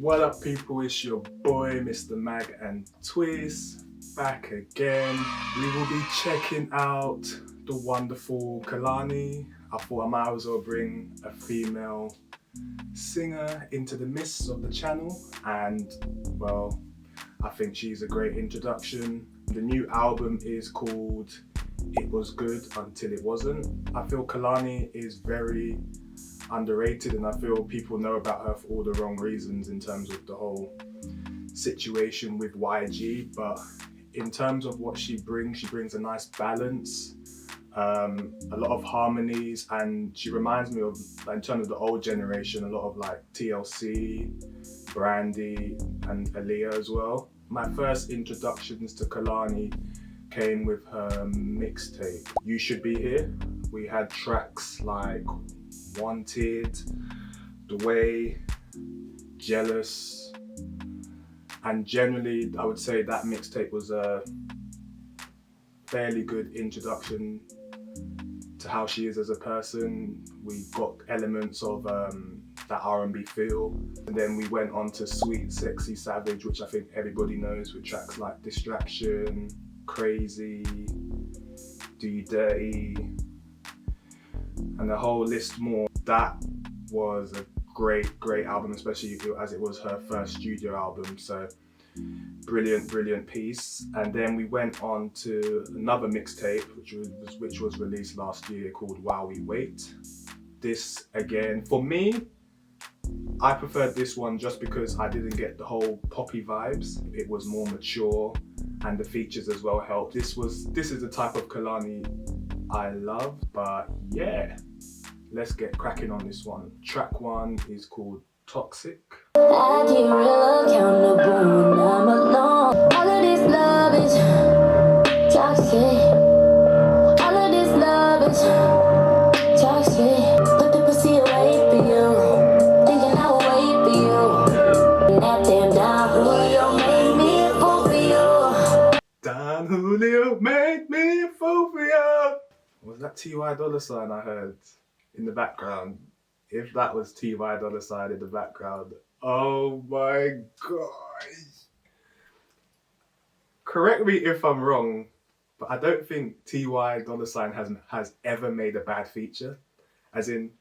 What up people, it's your boy Mr. Mag&Twist back again. We will be checking out the wonderful Kehlani. I thought I might as well bring a female singer into the midst of the channel, and well, I think she's a great introduction. The new album is called It Was Good Until It Wasn't. I feel Kehlani is very underrated, and I feel people know about her for all the wrong reasons in terms of the whole situation with YG, but in terms of what she brings a nice balance, a lot of harmonies, and she reminds me of, in terms of the old generation, a lot of like TLC, Brandy and Aaliyah as well. My first introductions to Kehlani came with her mixtape, You Should Be Here. We had tracks like Wanted, The Way, Jealous, and generally I would say that mixtape was a fairly good introduction to how she is as a person. We got elements of that R&B feel, and then we went on to Sweet, Sexy, Savage, which I think everybody knows, with tracks like Distraction, Crazy, Do You Dirty, and a whole list more. That was a great album, especially as it was her first studio album, so brilliant piece. And then we went on to another mixtape which was released last year called While We Wait. This again, for me, I preferred this one just because I didn't get the whole poppy vibes. It was more mature, and the features as well helped. This is the type of Kehlani I love. But yeah, let's get cracking on this one. Track one is called Toxic. I get real accountable when I'm alone. All of this love is toxic. All of this love is toxic. Put the pussy away for you, thinking I will wait for you. And that damn Don Julio made me a fool for you. Don Julio made me a fool for you. Was that T.Y. Dolla $ign I heard in the background? If that was T.Y. Dolla $ign in the background, oh my gosh. Correct me if I'm wrong, but I don't think T.Y. Dolla $ign has ever made a bad feature. As in,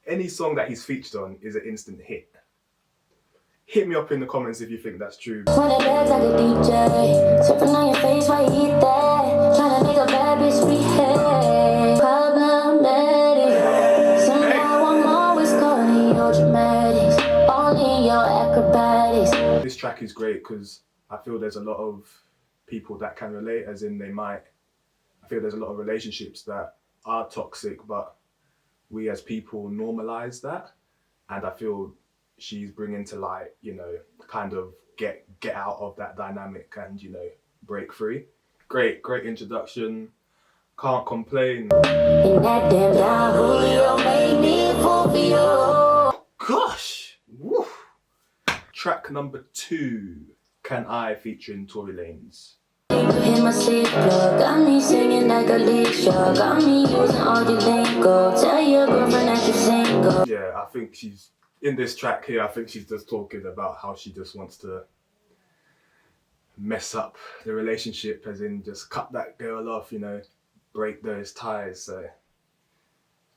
any song that he's featured on is an instant hit. Hit me up in the comments if you think that's true. When it bags like a DJ, surfing on your face while you eat that. Trying to make a bad bitch behave. Problematic. Somehow I'm always caught in your dramatics, all in your acrobatics. This track is great because I feel there's a lot of people that can relate, as in I feel there's a lot of relationships that are toxic, but we as people normalize that, and I feel she's bringing to light, you know, kind of get out of that dynamic and, you know, break free. Great introduction. Can't complain. And that damn Don Julio made me a fool for you. Gosh! Woo. Track number 2, Can I, featuring Tory Lanez. Hit my sleep plug, got me singing like a lead show. Got me using all the lingo. Tell your girlfriend that you're single. Yeah, I think she's, in this track here, I think she's just talking about how she just wants to mess up the relationship, as in just cut that girl off, you know, break those ties. So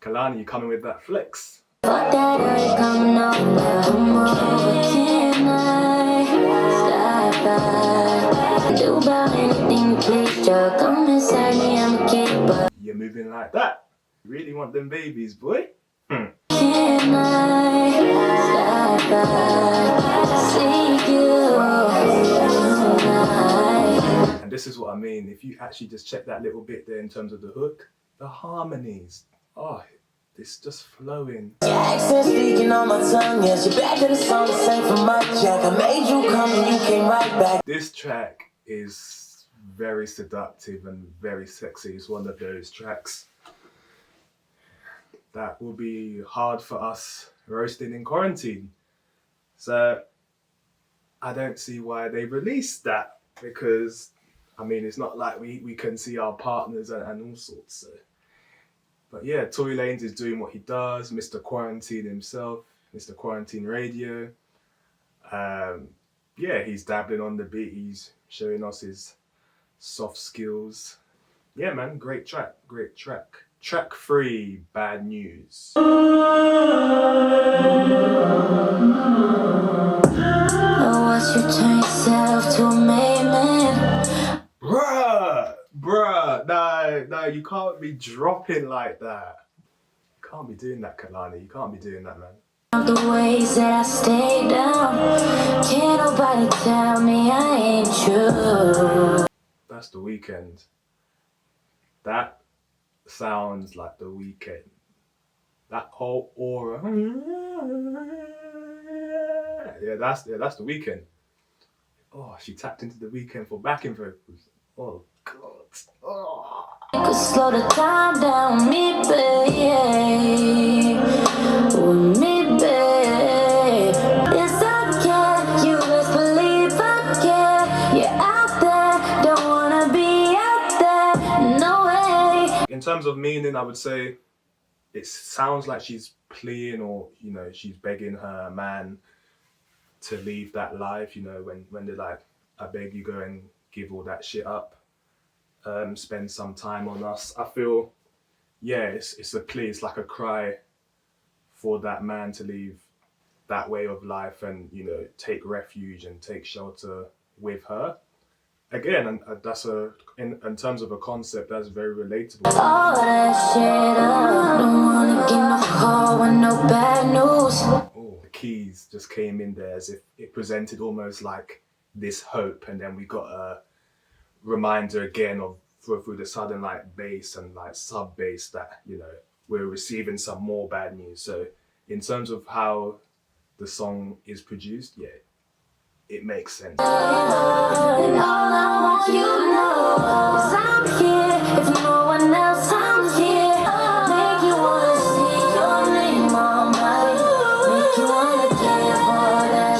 Kehlani, you coming with that flex. Fuck that, I ain't coming over. Come over, can I stop by? Do about anything you please, Joe. Come inside me, I'm a kid, but You're moving like that. You really want them babies, boy? can I stop by? See you tonight. And this is what I mean. If you actually just check that little bit there in terms of the hook, the harmonies, oh, it's just flowing. Accent speaking on my tongue, yes, you're back to the song, the same for my jack. I made you come and you came right back. This track is very seductive and very sexy. It's one of those tracks that will be hard for us roasting in quarantine. So I don't see why they released that, because I mean, it's not like we can see our partners and all sorts. So. But yeah, Tory Lanez is doing what he does, Mr. Quarantine himself, Mr. Quarantine Radio. Yeah, he's dabbling on the beat. He's showing us his soft skills. Yeah, man, great track, great track. Track 3, Bad News. I watch you turn yourself to a made man. Bruh, nah, you can't be dropping like that. You can't be doing that, Kehlani. You can't be doing that, man. The ways that I stay down. Can't nobody tell me I ain't true. That's The Weeknd. That sounds like The Weeknd. That whole aura. Yeah, that's The Weeknd. Oh, she tapped into The Weeknd for backing vocals. Oh God. Oh. You could slow the time down, me, babe. With me, babe. Yes, I can. You best believe I can. You're out there, don't wanna be out there. No way. In terms of meaning, I would say it sounds like she's pleading, or she's begging her man to leave that life. When they're like, I beg you, go and give all that shit up. Spend some time on us. I feel, yeah, it's a plea. It's like a cry for that man to leave that way of life and take refuge and take shelter with her. Again, and that's in terms of a concept, that's very relatable. All that shit up. Don't wanna get no call with no bad news. Oh, the keys just came in there as if it presented almost like this hope, and then we got a reminder again of through the sudden like bass and like sub bass that we're receiving some more bad news. So in terms of how the song is produced, yeah, it makes sense. And all I want you to know is I'm here. If no one else, I'm here. Make you wanna see your name on my. Make you wanna give all that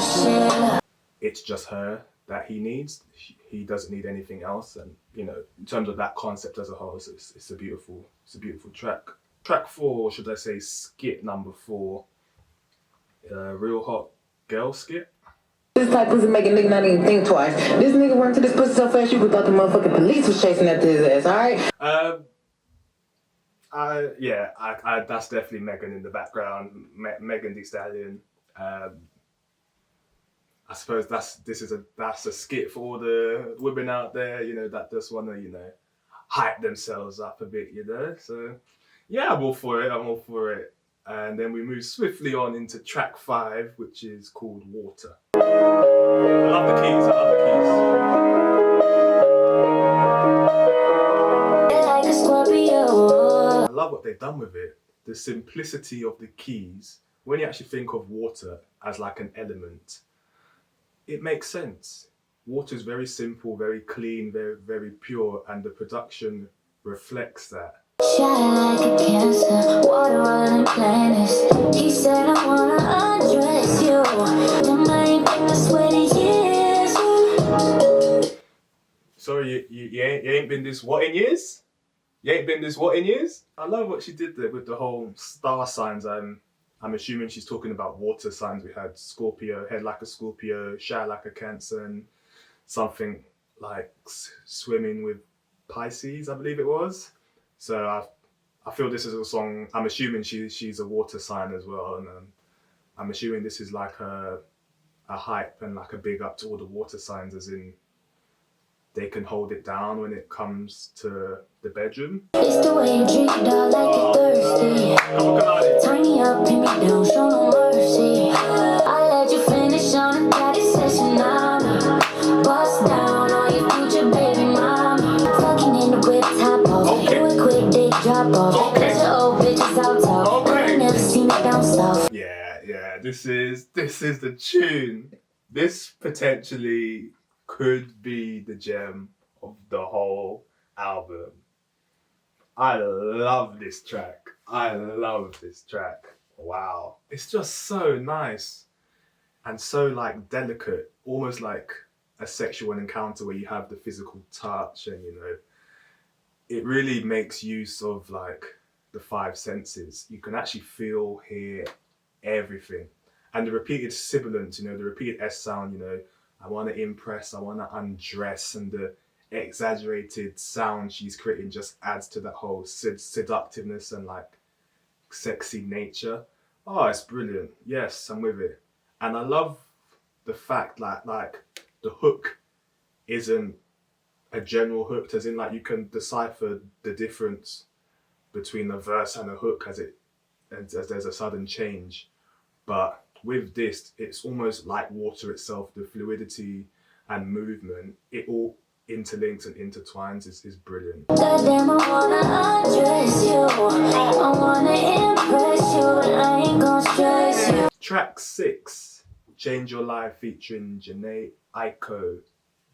shit. It's just her that he needs. He doesn't need anything else. And in terms of that concept as a whole, it's a beautiful track. Track 4, should I say, skit number 4, Real Hot Girl Skit. This type pussy make a nigga not even think twice. This nigga run to this pussy so fast you would thought the motherfucking police was chasing after his ass, alright? I that's definitely Megan in the background. Megan Thee Stallion. I suppose that's a skit for all the women out there, that just wanna, hype themselves up a bit, So yeah, I'm all for it. And then we move swiftly on into track 5, which is called Water. I love the keys. Like a Scorpio. I love what they've done with it. The simplicity of the keys. When you actually think of water as like an element, it makes sense. Water is very simple, very clean, very, very pure, and the production reflects that. Shine like a cancer, water running planets. He said I wanna undress you. Your mind been this way to years. Sorry, you ain't been this what in years? You ain't been this what in years? I love what she did there with the whole star signs. I'm assuming she's talking about water signs. We had Scorpio, head like a Scorpio, shy like a Cancer, and something like swimming with Pisces, I believe it was. So I feel this is a song. I'm assuming she's a water sign as well, and I'm assuming this is like a hype and like a big up to all the water signs, as in they can hold it down when it comes to the bedroom. It's the way you drink it out like you're thirsty. Tiny up, pin me down, show no mercy. I let you finish on a daddy session, bust down on your future baby mama. Fucking in the whip top off, do a quick dick drop off. Cause your old bitches out top, I ain't never seen it bounce off. Yeah, this is the tune. This potentially could be the gem of the whole album. I love this track. Wow. It's just so nice and so like delicate, almost like a sexual encounter where you have the physical touch, and it really makes use of like the 5 senses. You can actually feel, hear everything. And the repeated sibilants, the repeated S sound, I want to impress, I want to undress, and the exaggerated sound she's creating just adds to that whole seductiveness and like sexy nature. Oh, it's brilliant. Yes, I'm with it. And I love the fact that like the hook isn't a general hook, as in like you can decipher the difference between a verse and a hook as there's a sudden change. But with this, it's almost like water itself. The fluidity and movement, it all interlinks and intertwines is brilliant. Goddamn, I wanna undress you. I wanna impress you, but I ain't gon' stress you. Track 6, Change Your Life featuring Jhené, Aiko.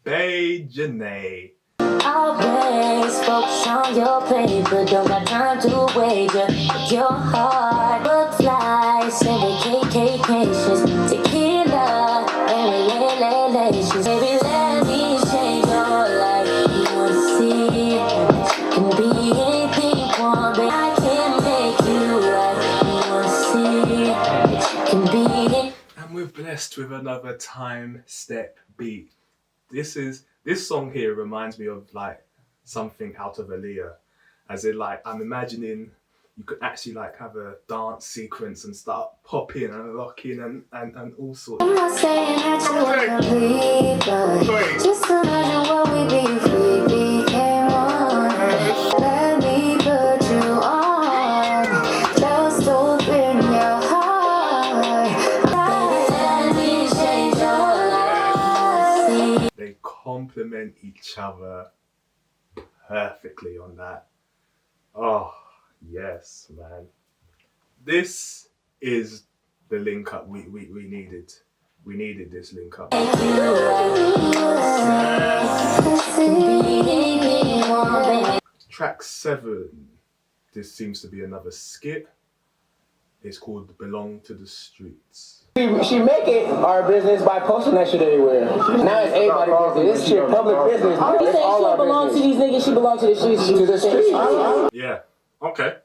Daye, Jhené. Always focus on your paper, don't got time to wager. Your heart, book flights, and vacations, tequila, and relations. Baby, let me change your life. You wanna see it can be anything you want, but I can make you right. You wanna see it can be it. And we're blessed with another time step beat. This song here reminds me of like something out of Aaliyah, as in like I'm imagining you could actually like have a dance sequence and start popping and locking and all sorts. I'm not saying that you were complete, but just imagine what we'd be if we became one. Let me put you on, just open your heart. Let me change your life. They complement each other perfectly on that. Oh, yes, man. This is the link up we needed. We needed this link up. Track 7. This seems to be another skit. It's called Belong to the Streets. She make it our business by posting that shit everywhere. Now it's everybody's business. This shit public business. You say she don't belong to these niggas, she belong to the streets. To the streets. Yeah, okay.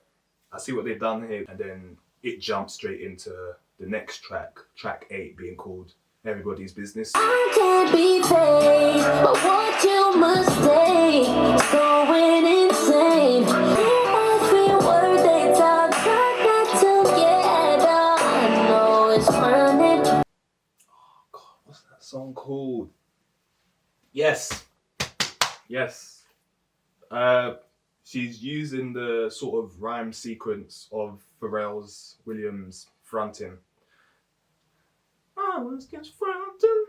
I see what they've done here. And then it jumps straight into the next track, track 8, being called Everybody's Business. I can't be paid, but what you must stay is going insane. Every word they talk, try not to get out. I know it's running. Oh God, what's that song called? Yes. She's using the sort of rhyme sequence of Pharrell's Williams fronting. I was just fronting.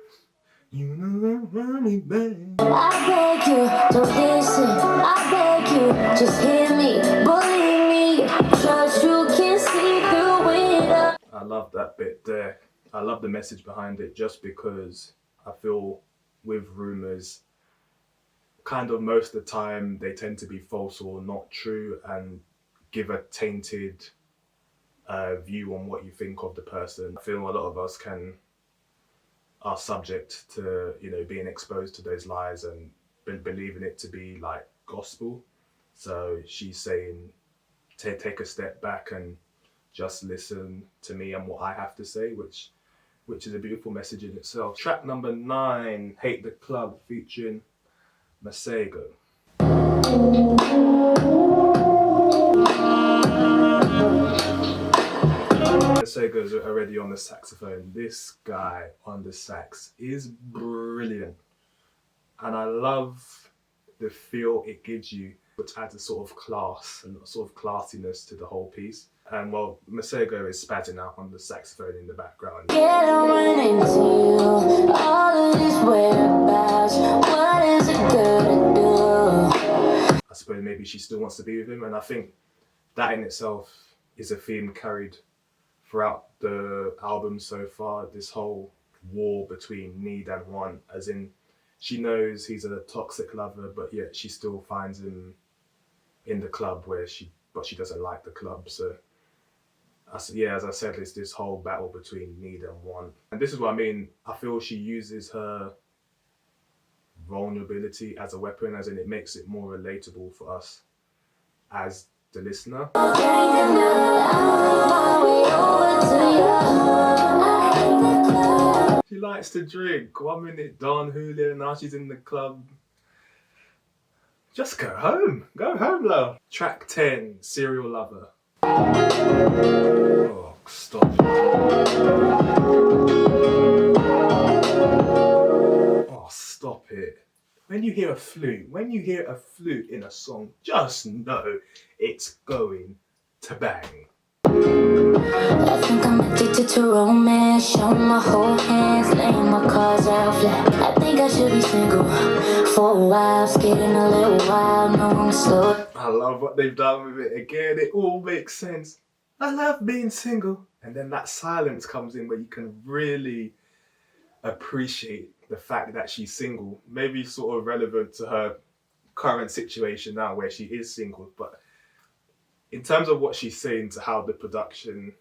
You know me, babe. I beg you, don't listen. I beg you, just hear me, believe me. Trust you can see through it. I love that bit there. I love the message behind it, just because I feel with rumours, kind of most of the time they tend to be false or not true and give a tainted view on what you think of the person. I feel a lot of us are subject to being exposed to those lies and believing it to be like gospel. So she's saying take a step back and just listen to me and what I have to say, which is a beautiful message in itself. Track number 9, Hate the Club featuring Masego. Masego's already on the saxophone. This guy on the sax is brilliant. And I love the feel it gives you, which adds a sort of class and a sort of classiness to the whole piece. And while Masego is spazzing out on the saxophone in the background. Get run into you, all of this whereabouts. What is a girl to do? I suppose maybe she still wants to be with him, and I think that in itself is a theme carried throughout the album so far. This whole war between need and want, as in she knows he's a toxic lover, but yet she still finds him in the club but she doesn't like the club. So as I said, it's this whole battle between need and want. And this is what I mean. I feel she uses her vulnerability as a weapon, as in it makes it more relatable for us as the listener. She likes to drink. 1 minute Don Julio, now she's in the club. Just go home. Go home, love. Track 10, Serial Lover. Oh, stop. Oh, stop it. When you hear a flute in a song, just know it's going to bang. I think I'm addicted to romance. Showing my whole hands, laying my cards out flat. I think I should be single for a while, skating a little while, no one slow. I love what they've done with it again. It all makes sense. I love being single. And then that silence comes in where you can really appreciate the fact that she's single. Maybe sort of relevant to her current situation now where she is single. But in terms of what she's saying to how the production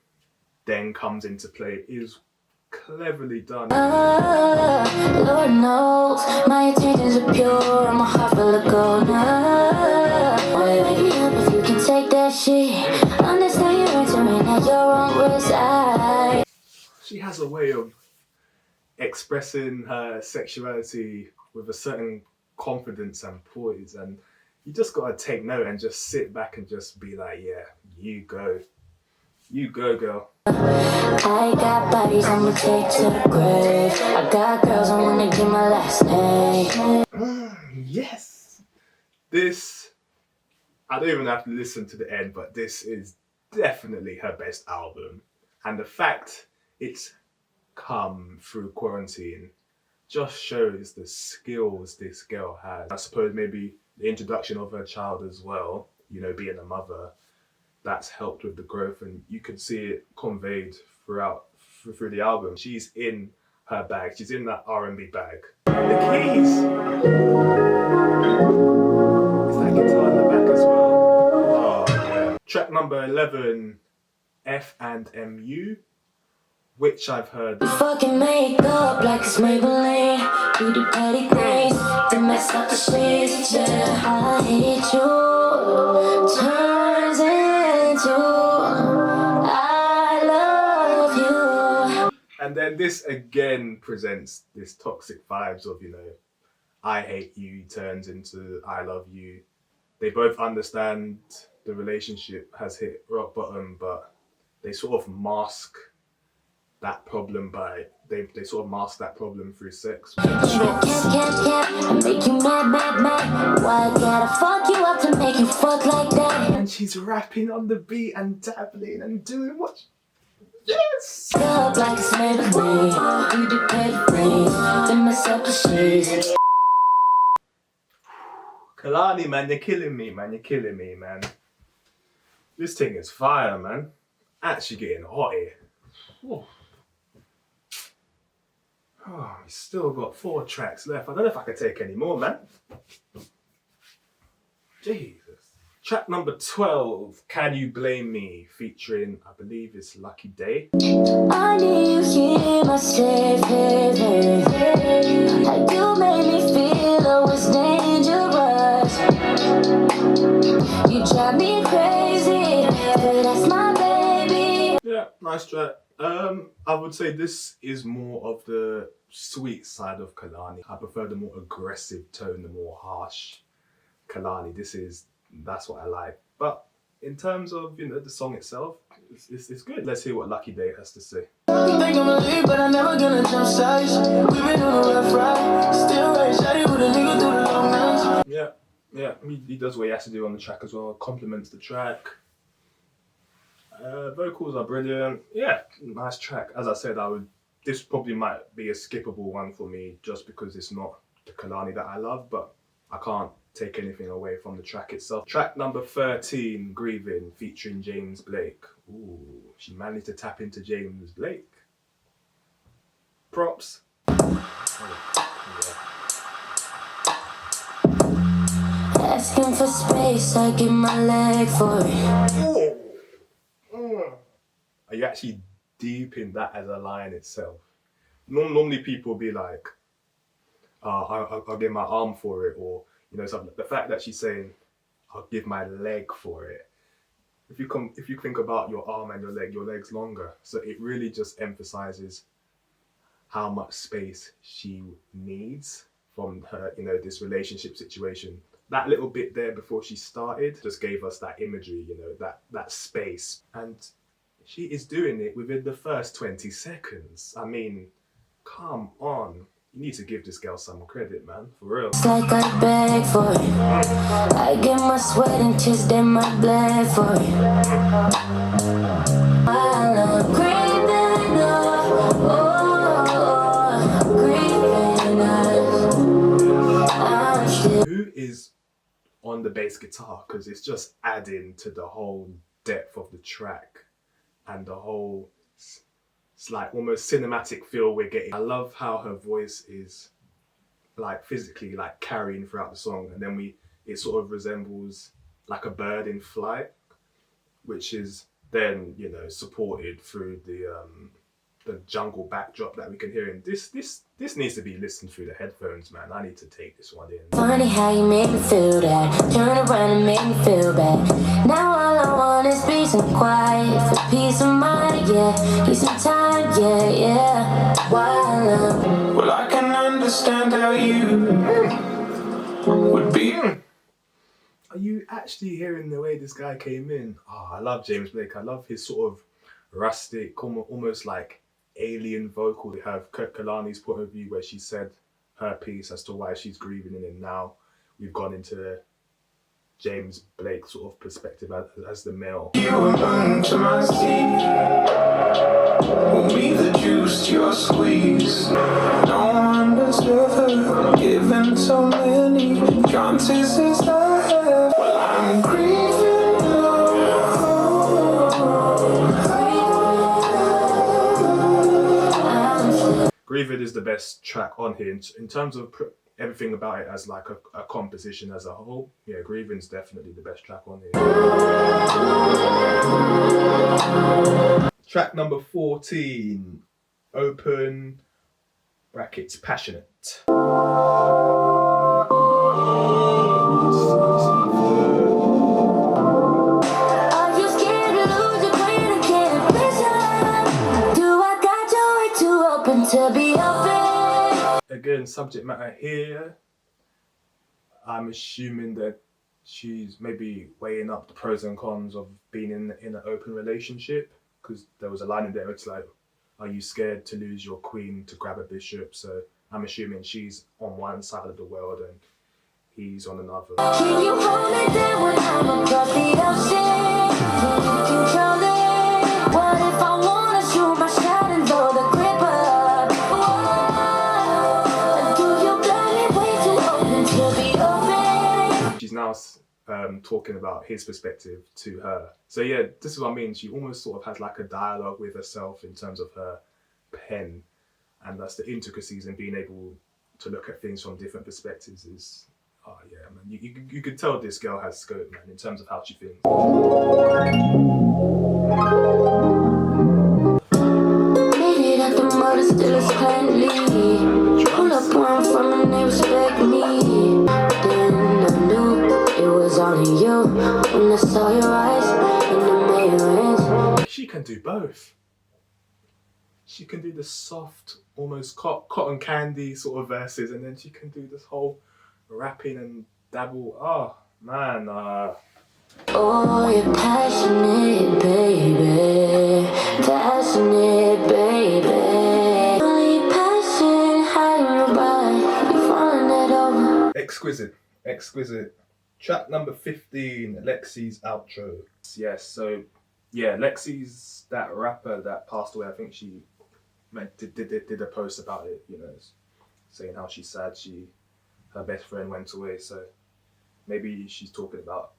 then comes into play is cleverly done. Lord knows my intentions are pure and my heart full of gold. Boy, wake me up if you can take that shit. Understand you're entering at your own risk. She has a way of expressing her sexuality with a certain confidence and poise, and you just gotta take note and just sit back and just be like, yeah, you go, girl. I got bodies I'ma take to the grave. I got girls I wanna give my last name. Yes. This, I don't even have to listen to the end, but this is definitely her best album. And the fact it's come through quarantine just shows the skills this girl has. I suppose maybe the introduction of her child as well, you know, being a mother, that's helped with the growth, and you can see it conveyed through the album. She's in her bag. She's in that R&B bag. The keys. Is that guitar in the back as well? Oh yeah. Track number 11, F&MU, which I've heard. Fucking makeup like it's Maybelline. Do the petty things to mess up the sheets. Yeah, I hate you. Turns into I love you. And then this again presents this toxic vibes of, you know, I hate you turns into I love you. They both understand the relationship has hit rock bottom, but they sort of mask that problem by they sort of mask that problem through sex. Can't, make you mad. Why I gotta fuck you up to make you fuck like that? And she's rapping on the beat and dabbling and doing what? Yes! Up like it's Maybelline. Do the petty things to mess up the sheets. Kehlani, man, you're killing me, man. This thing is fire, man. Actually getting hot here. Oh, we still got 4 tracks left. I don't know if I can take any more, man. Jesus. Track number 12, Can You Blame Me? Featuring, I believe it's Lucky Daye. I need you here, my safe haven. How you made me feel I was dangerous. You drive me crazy, but that's my baby. Yeah, nice track. I would say this is more of the sweet side of Kehlani. I prefer the more aggressive tone, the more harsh Kehlani. That's what I like. But in terms of, you know, the song itself, it's good. Let's hear what Lucky Daye has to say. You think I'm a lead, but I'm never gonna jump sides. We've been on the rough ride. Still right, shawty with a nigga through the long nights. Yeah, he does what he has to do on the track as well. Compliments the track. Vocals are brilliant. Yeah, nice track. As I said, this probably might be a skippable one for me just because it's not the Kehlani that I love, but I can't take anything away from the track itself. Track number 13, Grieving, featuring James Blake. Ooh, she managed to tap into James Blake. Props. Asking for space, I give my leg for it. Are you actually deep in that as a line itself? Normally people be like, I'll give my arm for it, or, you know, something. The fact that she's saying, I'll give my leg for it. If you think about your arm and your leg's longer. So it really just emphasizes how much space she needs from her, this relationship situation. That little bit there before she started just gave us that imagery, that space. And she is doing it within the first 20 seconds. I mean, come on. You need to give this girl some credit, man, for real. It's like I beg for it. I get my sweat and tears, then my blood for it. While I'm grieving, I'm still. Who is on the bass guitar? Because it's just adding to the whole depth of the track and the whole, it's like almost cinematic feel we're getting. I love how her voice is like physically like carrying throughout the song, and then it sort of resembles like a bird in flight, which is then supported through the jungle backdrop that we can hear. And this needs to be listened through the headphones, man. I need to take this one in. Funny how you made me feel that. Turn around and make me feel bad. Now all I want is peace and quiet, for peace of mind, yeah. Peace and time, yeah. Well, I can understand how you would be. Are you actually hearing the way this guy came in? Oh, I love James Blake. I love his sort of rustic, almost like alien vocal. We have Kehlani's point of view where she said her piece as to why she's grieving, and now we've gone into the James Blake sort of perspective as the male. You were moon to my sea. Will be the juice to your squeeze. No one deserves her. Given so many chances as I have. Well, I'm grieving now. Grieving is the best track on here in terms of everything about it as like a composition as a whole. Yeah, Grieving's definitely the best track on here. Track number 14, Open brackets Passionate. Are you scared to lose your queen and get a vision? Do I got your way too open to be open? Again, subject matter here, I'm assuming that she's maybe weighing up the pros and cons of being in an open relationship, because there was a line in there, it's like, are you scared to lose your queen to grab a bishop? So I'm assuming she's on one side of the world and he's on another. Can you hold it down when I'm across the ocean? Can you control it? What if I wanna shoot my shot and throw the grip up? Do you got me way too open to be open? She's now talking about his perspective to her. So yeah, this is what I mean. She almost sort of has like a dialogue with herself in terms of her pen, and that's the intricacies and being able to look at things from different perspectives is, oh yeah, man. You could tell this girl has scope, man, in terms of how she thinks. Made it at the mother, still is kindly. Pull up where I'm from and they respect me. Then I knew it was only you when I saw your eyes in the mirrors. She can do both. She can do the soft, almost cotton candy sort of verses, and then she can do this whole rapping and dabble. Oh man. Oh, you're passionate, baby. Passionate, baby. Only passion hiding your body. You're falling it over. Exquisite. Track number 15, Lexie's outro. Yes, so yeah, Lexie's that rapper that passed away. I think she did a post about it, saying how she's sad her best friend went away. So maybe she's talking about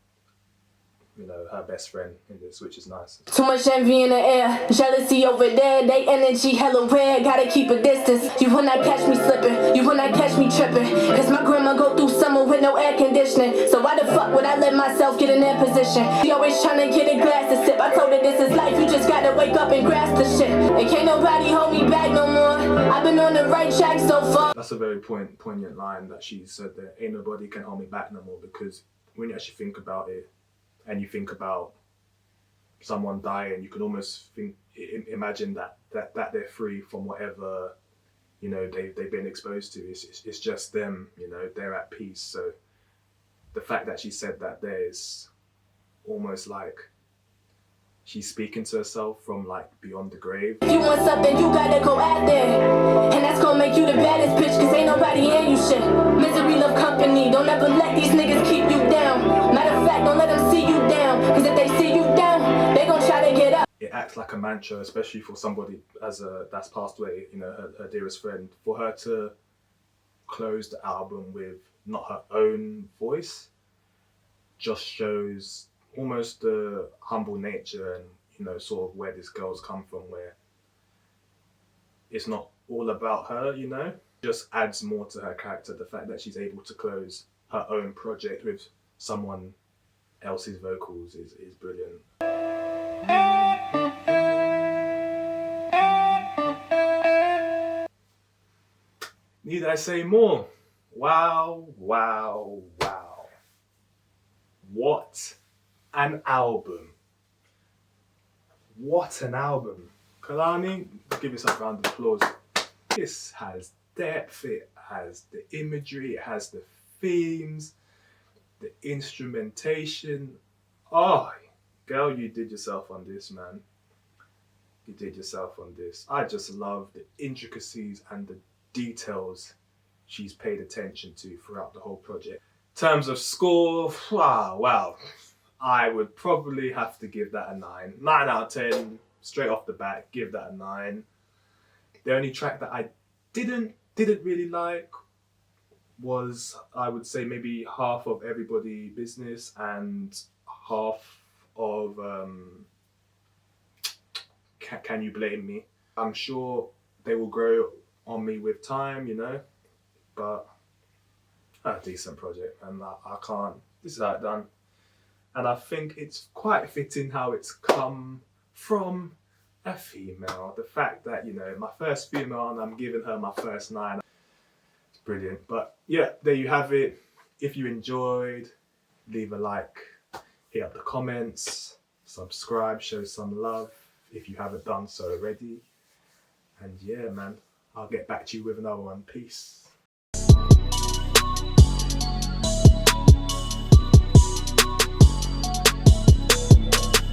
her best friend in this, which is nice. Too much envy in the air, jealousy over there, they energy hella rare, gotta keep a distance. You will not catch me slipping, you will not catch me tripping, cause my grandma go through summer with no air conditioning. So why the fuck would I let myself get in that position? She always trying to get a glass to sip. I told her this is life, you just gotta wake up and grasp the shit. And can't nobody hold me back no more, I've been on the right track so far. That's a very poignant line that she said there. Ain't nobody can hold me back no more, because when you actually think about it, and you think about someone dying, you can almost imagine that they're free from whatever you know, they've been exposed to. It's just them, you know, they're at peace. So the fact that she said that there is almost like she's speaking to herself from like beyond the grave. If you want something, you gotta go out there. And that's gonna make you the baddest bitch, cause ain't nobody in you shit. Misery love company, don't ever let these niggas keep you down. Matter of fact, don't let them see you down, cause if they see you down, they gon' try to get up. It acts like a mantra, especially for somebody that's passed away, you know, her dearest friend, for her to close the album with not her own voice just shows almost the humble nature and, you know, sort of where this girl's come from, where it's not all about her, you know, just adds more to her character. The fact that she's able to close her own project with someone else's vocals is brilliant. Need I say more? Wow, wow, wow. What an album. What an album. Kehlani, give yourself a round of applause. This has depth, it has the imagery, it has the themes, the instrumentation. Oh, girl, you did yourself on this, man. You did yourself on this. I just love the intricacies and the details she's paid attention to throughout the whole project. In terms of score, wow. I would probably have to give that a 9. 9 out of 10, straight off the bat, give that a 9. The only track that I didn't really like was, I would say, maybe half of Everybody Business and half of Can You Blame Me. I'm sure they will grow on me with time, you know, but a decent project, and I can't, this is how it's done. And I think it's quite fitting how it's come from a female. The fact that, you know, my first female and I'm giving her my first 9, it's brilliant. But yeah, there you have it. If you enjoyed, leave a like, hit up the comments, subscribe, show some love if you haven't done so already. And yeah, man, I'll get back to you with another one. Peace.